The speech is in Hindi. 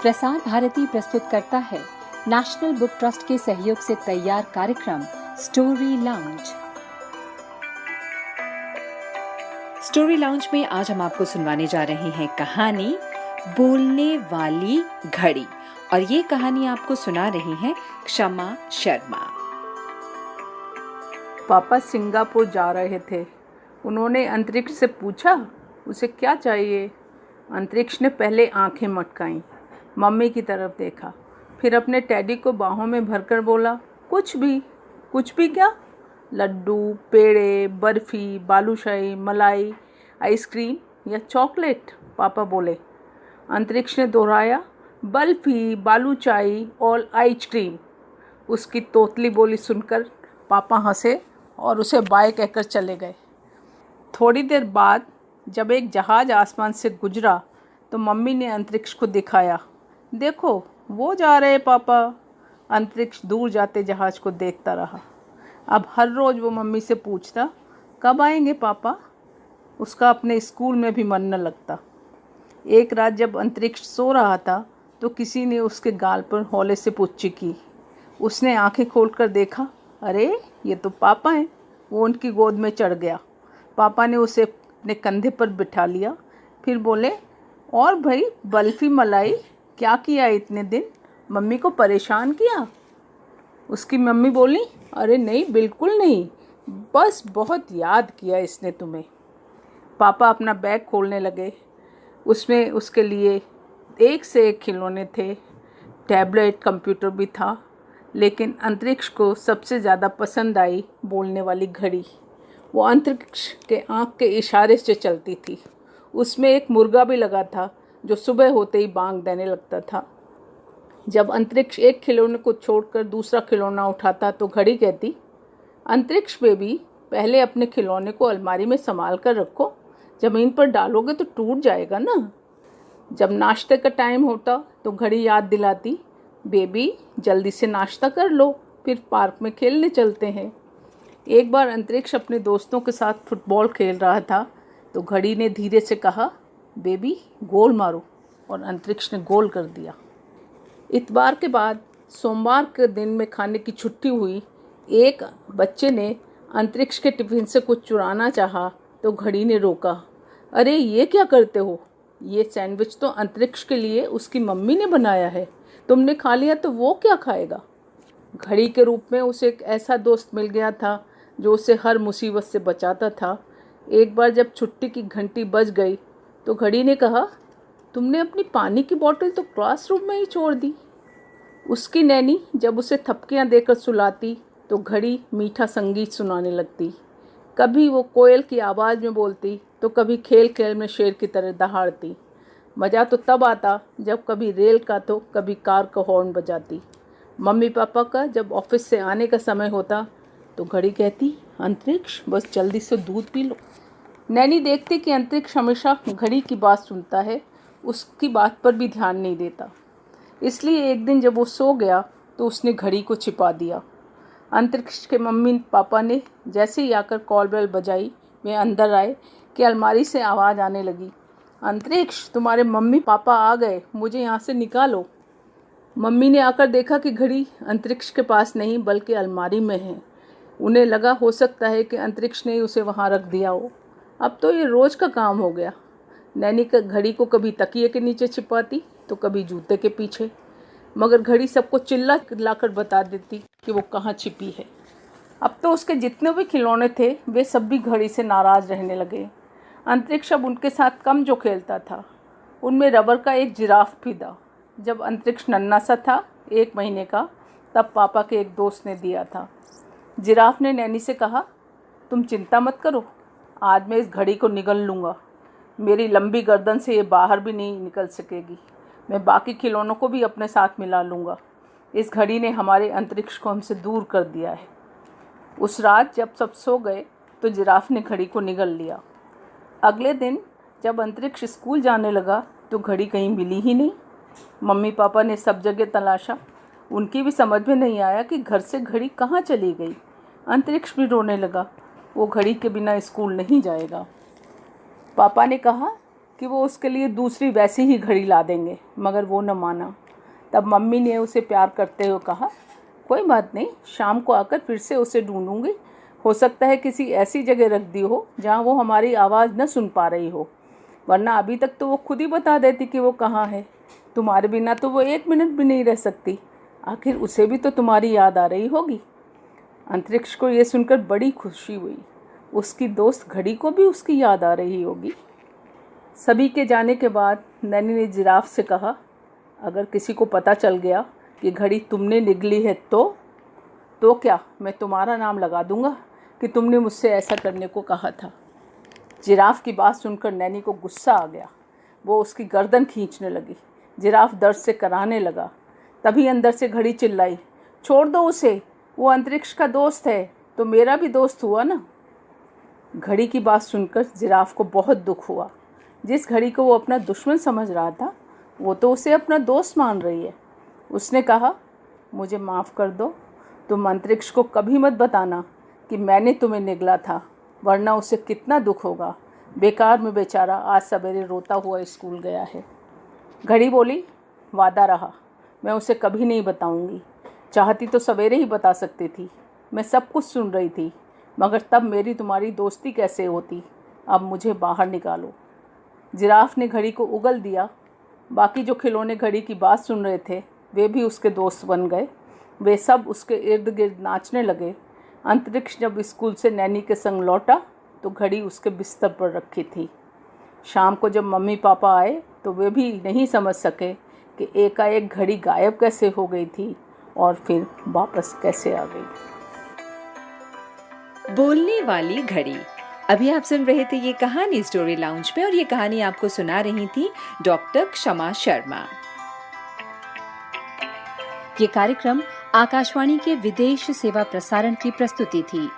प्रसार भारती प्रस्तुत करता है नेशनल बुक ट्रस्ट के सहयोग से तैयार कार्यक्रम स्टोरी लाउंज। स्टोरी लाउंज में आज हम आपको सुनवाने जा रहे हैं कहानी बोलने वाली घड़ी, और ये कहानी आपको सुना रही हैं क्षमा शर्मा। पापा सिंगापुर जा रहे थे। उन्होंने अंतरिक्ष से पूछा उसे क्या चाहिए। अंतरिक्ष ने पहले आंखें मटकाईं, मम्मी की तरफ देखा, फिर अपने टैडी को बाहों में भरकर बोला, कुछ भी। कुछ भी क्या? लड्डू, पेड़े, बर्फ़ी, बालूशाही, मलाई, आइसक्रीम या चॉकलेट? पापा बोले। अंतरिक्ष ने दोहराया, बर्फ़ी, बालूशाही और आइसक्रीम। उसकी तोतली बोली सुनकर पापा हंसे और उसे बाय कहकर चले गए। थोड़ी देर बाद जब एक जहाज़ आसमान से गुजरा तो मम्मी ने अंतरिक्ष को दिखाया, देखो वो जा रहे पापा। अंतरिक्ष दूर जाते जहाज़ को देखता रहा। अब हर रोज़ वो मम्मी से पूछता, कब आएंगे पापा। उसका अपने स्कूल में भी मन न लगता। एक रात जब अंतरिक्ष सो रहा था तो किसी ने उसके गाल पर हौले से पुच्ची की। उसने आंखें खोलकर देखा, अरे ये तो पापा हैं। वो उनकी गोद में चढ़ गया। पापा ने उसे अपने कंधे पर बिठा लिया, फिर बोले, और भाई बर्फी मलाई क्या किया इतने दिन? मम्मी को परेशान किया? उसकी मम्मी बोली, अरे नहीं, बिल्कुल नहीं, बस बहुत याद किया इसने तुम्हें। पापा अपना बैग खोलने लगे। उसमें उसके लिए एक से एक खिलौने थे, टैबलेट, कंप्यूटर भी था, लेकिन अंतरिक्ष को सबसे ज़्यादा पसंद आई बोलने वाली घड़ी। वो अंतरिक्ष के आँख के इशारे से चलती थी। उसमें एक मुर्गा भी लगा था जो सुबह होते ही बांग देने लगता था। जब अंतरिक्ष एक खिलौने को छोड़कर दूसरा खिलौना उठाता तो घड़ी कहती, अंतरिक्ष बेबी, पहले अपने खिलौने को अलमारी में संभाल कर रखो, ज़मीन पर डालोगे तो टूट जाएगा ना। जब नाश्ते का टाइम होता तो घड़ी याद दिलाती, बेबी जल्दी से नाश्ता कर लो, फिर पार्क में खेलने चलते हैं। एक बार अंतरिक्ष अपने दोस्तों के साथ फुटबॉल खेल रहा था तो घड़ी ने धीरे से कहा, बेबी गोल मारो, और अंतरिक्ष ने गोल कर दिया। इतवार के बाद सोमवार के दिन में खाने की छुट्टी हुई। एक बच्चे ने अंतरिक्ष के टिफ़िन से कुछ चुराना चाहा तो घड़ी ने रोका, अरे ये क्या करते हो? ये सैंडविच तो अंतरिक्ष के लिए उसकी मम्मी ने बनाया है, तुमने खा लिया तो वो क्या खाएगा। घड़ी के रूप में उसे एक ऐसा दोस्त मिल गया था जो उसे हर मुसीबत से बचाता था। एक बार जब छुट्टी की घंटी बज गई तो घड़ी ने कहा, तुमने अपनी पानी की बोतल तो क्लासरूम में ही छोड़ दी। उसकी नैनी जब उसे थपकियां देकर सुलाती तो घड़ी मीठा संगीत सुनाने लगती। कभी वो कोयल की आवाज़ में बोलती तो कभी खेल खेल में शेर की तरह दहाड़ती। मज़ा तो तब आता जब कभी रेल का तो कभी कार का हॉर्न बजाती। मम्मी पापा का जब ऑफिस से आने का समय होता तो घड़ी कहती, अंतरिक्ष बस जल्दी से दूध पी लो। नैनी देखती कि अंतरिक्ष हमेशा घड़ी की बात सुनता है, उसकी बात पर भी ध्यान नहीं देता। इसलिए एक दिन जब वो सो गया तो उसने घड़ी को छिपा दिया। अंतरिक्ष के मम्मी पापा ने जैसे ही आकर कॉल बेल बजाई, वे अंदर आए कि अलमारी से आवाज़ आने लगी, अंतरिक्ष तुम्हारे मम्मी पापा आ गए, मुझे यहाँ से निकालो। मम्मी ने आकर देखा कि घड़ी अंतरिक्ष के पास नहीं बल्कि अलमारी में है। उन्हें लगा हो सकता है कि अंतरिक्ष ने उसे वहाँ रख दिया हो। अब तो ये रोज़ का काम हो गया। नैनी का घड़ी को कभी तकिए के नीचे छिपाती तो कभी जूते के पीछे, मगर घड़ी सबको चिल्ला लाकर बता देती कि वो कहाँ छिपी है। अब तो उसके जितने भी खिलौने थे वे सब भी घड़ी से नाराज़ रहने लगे। अंतरिक्ष अब उनके साथ कम जो खेलता था। उनमें रबर का एक जिराफ भी था। जब अंतरिक्ष नन्हा सा था, 1 महीने का, तब पापा के एक दोस्त ने दिया था। जिराफ ने नैनी से कहा, तुम चिंता मत करो, आज मैं इस घड़ी को निगल लूँगा। मेरी लंबी गर्दन से ये बाहर भी नहीं निकल सकेगी। मैं बाकी खिलौनों को भी अपने साथ मिला लूँगा। इस घड़ी ने हमारे अंतरिक्ष को हमसे दूर कर दिया है। उस रात जब सब सो गए तो जिराफ ने घड़ी को निगल लिया। अगले दिन जब अंतरिक्ष स्कूल जाने लगा तो घड़ी कहीं मिली ही नहीं। मम्मी पापा ने सब जगह तलाशा, उनकी भी समझ में नहीं आया कि घर से घड़ी कहाँ चली गई। अंतरिक्ष भी रोने लगा, वो घड़ी के बिना स्कूल नहीं जाएगा। पापा ने कहा, कि वो उसके लिए दूसरी वैसी ही घड़ी ला देंगे, मगर वो न माना। तब मम्मी ने उसे प्यार करते हुए कहा, कोई बात नहीं, शाम को आकर फिर से उसे ढूंढूंगी। हो सकता है किसी ऐसी जगह रख दी हो जहाँ वो हमारी आवाज़ न सुन पा रही हो, वरना अभी तक तो वो खुद ही बता देती कि वो कहाँ है। तुम्हारे बिना तो वो 1 मिनट भी नहीं रह सकती। आखिर उसे भी तो तुम्हारी याद आ रही होगी। अंतरिक्ष को ये सुनकर बड़ी खुशी हुई। उसकी दोस्त घड़ी को भी उसकी याद आ रही होगी। सभी के जाने के बाद नैनी ने जिराफ से कहा, अगर किसी को पता चल गया कि घड़ी तुमने निगली है तो क्या मैं तुम्हारा नाम लगा दूंगा कि तुमने मुझसे ऐसा करने को कहा था। जिराफ की बात सुनकर नैनी को गुस्सा आ गया। वो उसकी गर्दन खींचने लगी। जिराफ दर्द से कराने लगा। तभी अंदर से घड़ी चिल्लाई, छोड़ दो उसे, वो अंतरिक्ष का दोस्त है तो मेरा भी दोस्त हुआ ना। घड़ी की बात सुनकर जिराफ को बहुत दुख हुआ। जिस घड़ी को वो अपना दुश्मन समझ रहा था, वो तो उसे अपना दोस्त मान रही है। उसने कहा, मुझे माफ़ कर दो, तुम अंतरिक्ष को कभी मत बताना कि मैंने तुम्हें निगला था, वरना उसे कितना दुख होगा। बेकार में बेचारा आज सवेरे रोता हुआ स्कूल गया है। घड़ी बोली, वादा रहा, मैं उसे कभी नहीं बताऊंगी। चाहती तो सवेरे ही बता सकती थी, मैं सब कुछ सुन रही थी, मगर तब मेरी तुम्हारी दोस्ती कैसे होती। अब मुझे बाहर निकालो। जिराफ ने घड़ी को उगल दिया। बाकी जो खिलौने घड़ी की बात सुन रहे थे, वे भी उसके दोस्त बन गए। वे सब उसके इर्द गिर्द नाचने लगे। अंतरिक्ष जब स्कूल से नैनी के संग लौटा तो घड़ी उसके बिस्तर पर रखी थी। शाम को जब मम्मी पापा आए तो वे भी नहीं समझ सके कि एकाएक घड़ी गायब कैसे हो गई थी और फिर वापस कैसे आ गई। बोलने वाली घड़ी। अभी आप सुन रहे थे ये कहानी स्टोरी लाउंज में, और ये कहानी आपको सुना रही थी डॉक्टर क्षमा शर्मा। ये कार्यक्रम आकाशवाणी के विदेश सेवा प्रसारण की प्रस्तुति थी।